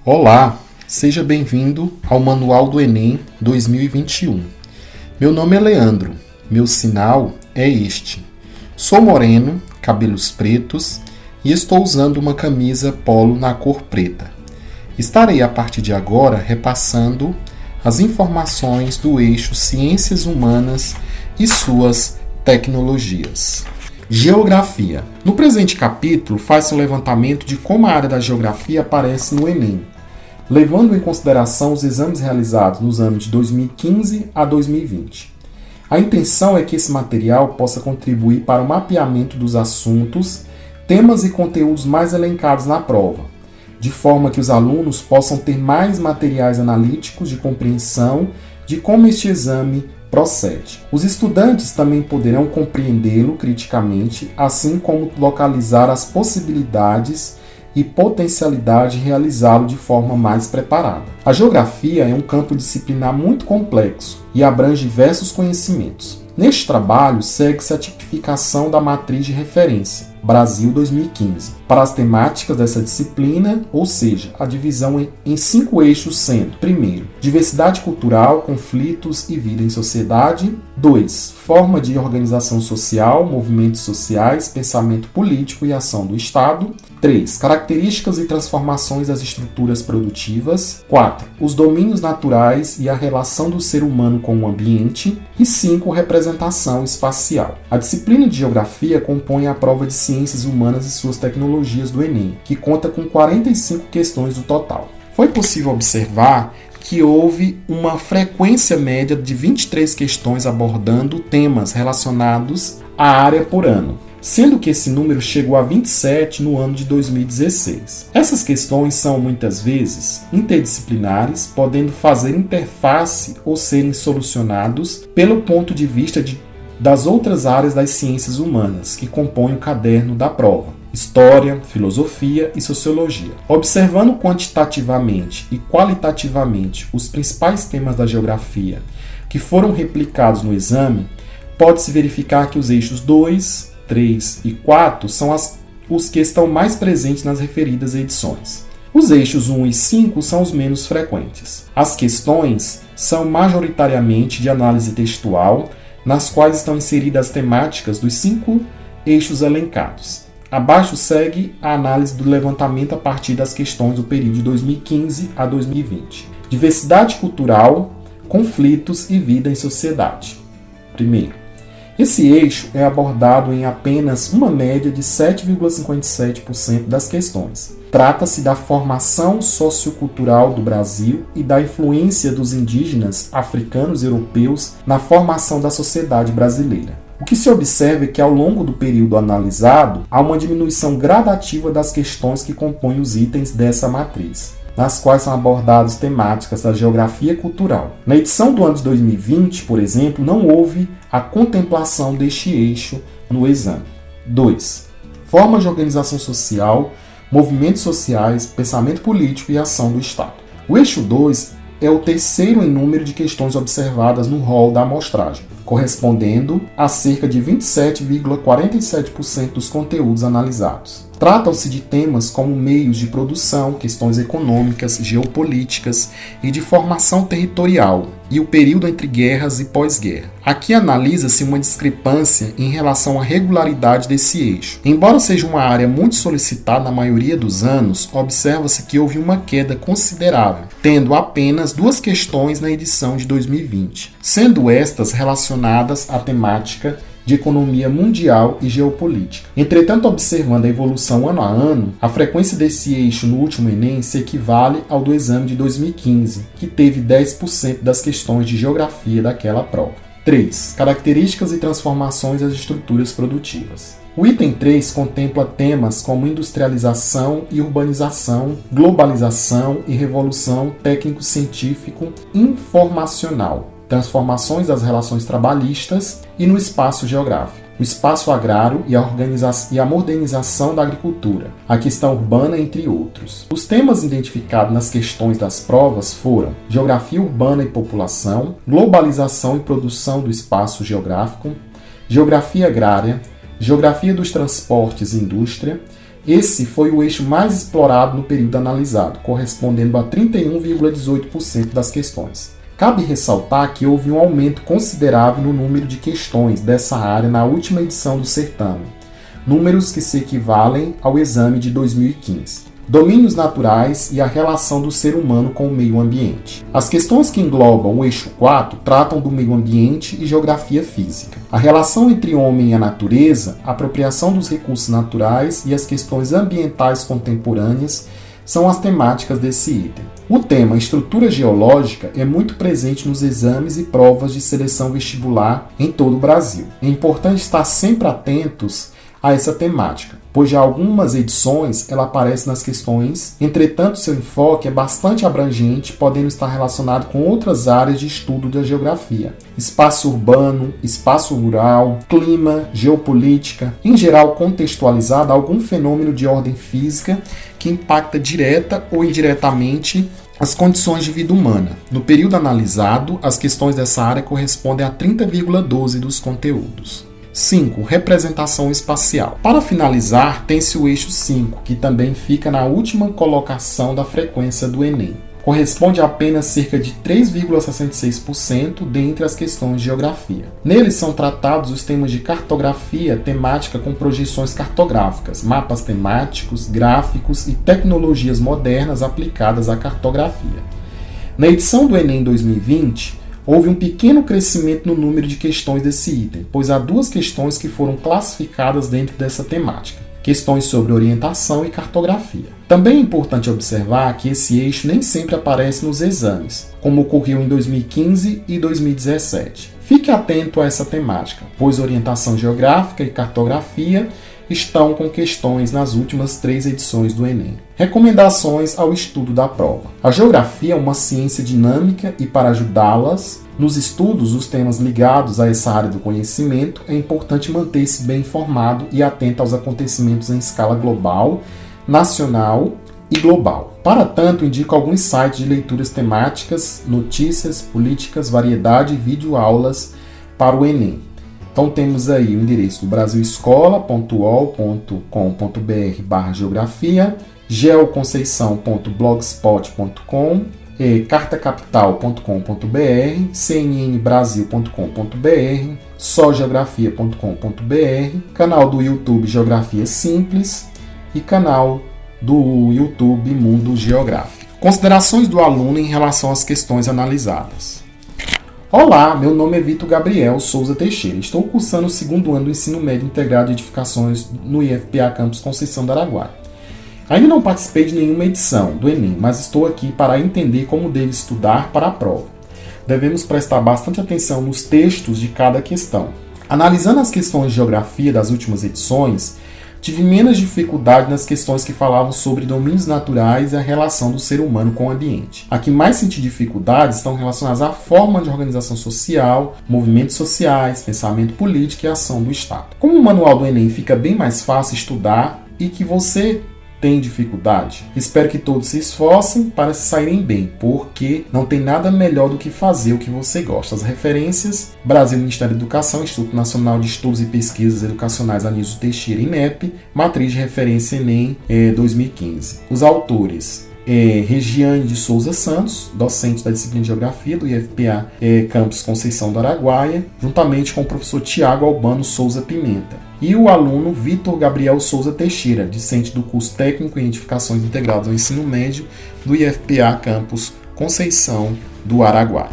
Olá, seja bem-vindo ao Manual do Enem 2021. Meu nome é Leandro, meu sinal é este. Sou moreno, cabelos pretos e estou usando uma camisa polo na cor preta. Estarei a partir de agora repassando as informações do eixo Ciências Humanas e suas tecnologias. Geografia. No presente capítulo, faz-se um levantamento de como a área da geografia aparece no Enem, levando em consideração os exames realizados nos anos de 2015 a 2020. A intenção é que esse material possa contribuir para o mapeamento dos assuntos, temas e conteúdos mais elencados na prova, de forma que os alunos possam ter mais materiais analíticos de compreensão de como este exame procede. Os estudantes também poderão compreendê-lo criticamente, assim como localizar as possibilidades e potencialidade de realizá-lo de forma mais preparada. A geografia é um campo disciplinar muito complexo e abrange diversos conhecimentos. Neste trabalho, segue-se a tipificação da matriz de referência, Brasil 2015, para as temáticas dessa disciplina, ou seja, a divisão em 5 eixos sendo: primeiro, diversidade cultural, conflitos e vida em sociedade; 2, forma de organização social, movimentos sociais, pensamento político e ação do Estado; 3, características e transformações das estruturas produtivas; 4, os domínios naturais e a relação do ser humano com o ambiente; e 5, representação espacial. A disciplina de geografia compõe a prova de Ciências Humanas e suas tecnologias do Enem, que conta com 45 questões no total. Foi possível observar que houve uma frequência média de 23 questões abordando temas relacionados à área por ano, sendo que esse número chegou a 27 no ano de 2016. Essas questões são muitas vezes interdisciplinares, podendo fazer interface ou serem solucionados pelo ponto de vista das outras áreas das ciências humanas que compõem o caderno da prova: História, Filosofia e Sociologia. Observando quantitativamente e qualitativamente os principais temas da geografia que foram replicados no exame, pode-se verificar que os eixos 2, 3 e 4 são os que estão mais presentes nas referidas edições. Os eixos 1 e 5 são os menos frequentes. As questões são majoritariamente de análise textual, nas quais estão inseridas as temáticas dos 5 eixos elencados. Abaixo segue a análise do levantamento a partir das questões do período de 2015 a 2020. Diversidade cultural, conflitos e vida em sociedade. Primeiro, esse eixo é abordado em apenas uma média de 7,57% das questões. Trata-se da formação sociocultural do Brasil e da influência dos indígenas, africanos e europeus na formação da sociedade brasileira. O que se observa é que, ao longo do período analisado, há uma diminuição gradativa das questões que compõem os itens dessa matriz, nas quais são abordadas temáticas da geografia cultural. Na edição do ano de 2020, por exemplo, não houve a contemplação deste eixo no exame. 2. Formas de organização social, movimentos sociais, pensamento político e ação do Estado. O eixo 2 é o terceiro em número de questões observadas no rol da amostragem, correspondendo a cerca de 27,47% dos conteúdos analisados. Tratam-se de temas como meios de produção, questões econômicas, geopolíticas e de formação territorial, e o período entre guerras e pós-guerra. Aqui analisa-se uma discrepância em relação à regularidade desse eixo. Embora seja uma área muito solicitada na maioria dos anos, observa-se que houve uma queda considerável, tendo apenas 2 questões na edição de 2020, sendo estas relacionadas à temática de economia mundial e geopolítica. Entretanto, observando a evolução ano a ano, a frequência desse eixo no último Enem se equivale ao do exame de 2015, que teve 10% das questões de geografia daquela prova. 3. Características e transformações das estruturas produtivas. O item 3 contempla temas como industrialização e urbanização, globalização e revolução técnico-científico-informacional, transformações das relações trabalhistas e no espaço geográfico, o espaço agrário e a modernização da agricultura, a questão urbana, entre outros. Os temas identificados nas questões das provas foram geografia urbana e população, globalização e produção do espaço geográfico, geografia agrária, geografia dos transportes e indústria, Esse foi o eixo mais explorado no período analisado, correspondendo a 31,18% das questões. Cabe ressaltar que houve um aumento considerável no número de questões dessa área na última edição do certame, números que se equivalem ao exame de 2015. Domínios naturais e a relação do ser humano com o meio ambiente. As questões que englobam o eixo 4 tratam do meio ambiente e geografia física. A relação entre o homem e a natureza, a apropriação dos recursos naturais e as questões ambientais contemporâneas são as temáticas desse item. O tema estrutura geológica é muito presente nos exames e provas de seleção vestibular em todo o Brasil. É importante estar sempre atentos a essa temática, pois já algumas edições ela aparece nas questões, entretanto seu enfoque é bastante abrangente, podendo estar relacionado com outras áreas de estudo da geografia, espaço urbano, espaço rural, clima, geopolítica, em geral contextualizado a algum fenômeno de ordem física que impacta direta ou indiretamente as condições de vida humana. No período analisado, as questões dessa área correspondem a 30,12% dos conteúdos. 5. Representação espacial. Para finalizar, tem-se o eixo 5, que também fica na última colocação da frequência do Enem. Corresponde a apenas cerca de 3,66% dentre as questões de geografia. Nele são tratados os temas de cartografia temática com projeções cartográficas, mapas temáticos, gráficos e tecnologias modernas aplicadas à cartografia. Na edição do Enem 2020, houve um pequeno crescimento no número de questões desse item, pois há 2 questões que foram classificadas dentro dessa temática, questões sobre orientação e cartografia. Também é importante observar que esse eixo nem sempre aparece nos exames, como ocorreu em 2015 e 2017. Fique atento a essa temática, pois orientação geográfica e cartografia estão com questões nas últimas 3 edições do Enem. Recomendações ao estudo da prova. A geografia é uma ciência dinâmica e para ajudá-las nos estudos dos temas ligados a essa área do conhecimento, é importante manter-se bem informado e atento aos acontecimentos em escala global, nacional e global. Para tanto, indico alguns sites de leituras temáticas, notícias, políticas, variedade e videoaulas para o Enem. Então temos aí o endereço do brasilescola.ol.com.br/geografia, geoconceição.blogspot.com, cartacapital.com.br, cnnbrasil.com.br, sogeografia.com.br, canal do YouTube Geografia Simples e canal do YouTube Mundo Geográfico. Considerações do aluno em relação às questões analisadas. Olá, meu nome é Vitor Gabriel Souza Teixeira. Estou cursando o 2º ano do Ensino Médio Integrado de Edificações no IFPA Campus Conceição do Araguaia. Ainda não participei de nenhuma edição do Enem, mas estou aqui para entender como devo estudar para a prova. Devemos prestar bastante atenção nos textos de cada questão. Analisando as questões de geografia das últimas edições, tive menos dificuldade nas questões que falavam sobre domínios naturais e a relação do ser humano com o ambiente. A que mais senti dificuldades estão relacionadas à forma de organização social, movimentos sociais, pensamento político e ação do Estado. Como o manual do Enem fica bem mais fácil estudar e que você tem dificuldade, espero que todos se esforcem para se saírem bem, porque não tem nada melhor do que fazer o que você gosta. As referências: Brasil, Ministério da Educação, Instituto Nacional de Estudos e Pesquisas Educacionais Anísio Teixeira, INEP, Matriz de Referência Enem 2015. Os autores: Regiane de Souza Santos, docente da disciplina de Geografia do IFPA Campus Conceição do Araguaia, juntamente com o professor Tiago Albano Souza Pimenta. E o aluno Vitor Gabriel Souza Teixeira, discente do curso técnico em edificações integradas ao ensino médio do IFPA Campus Conceição do Araguaia.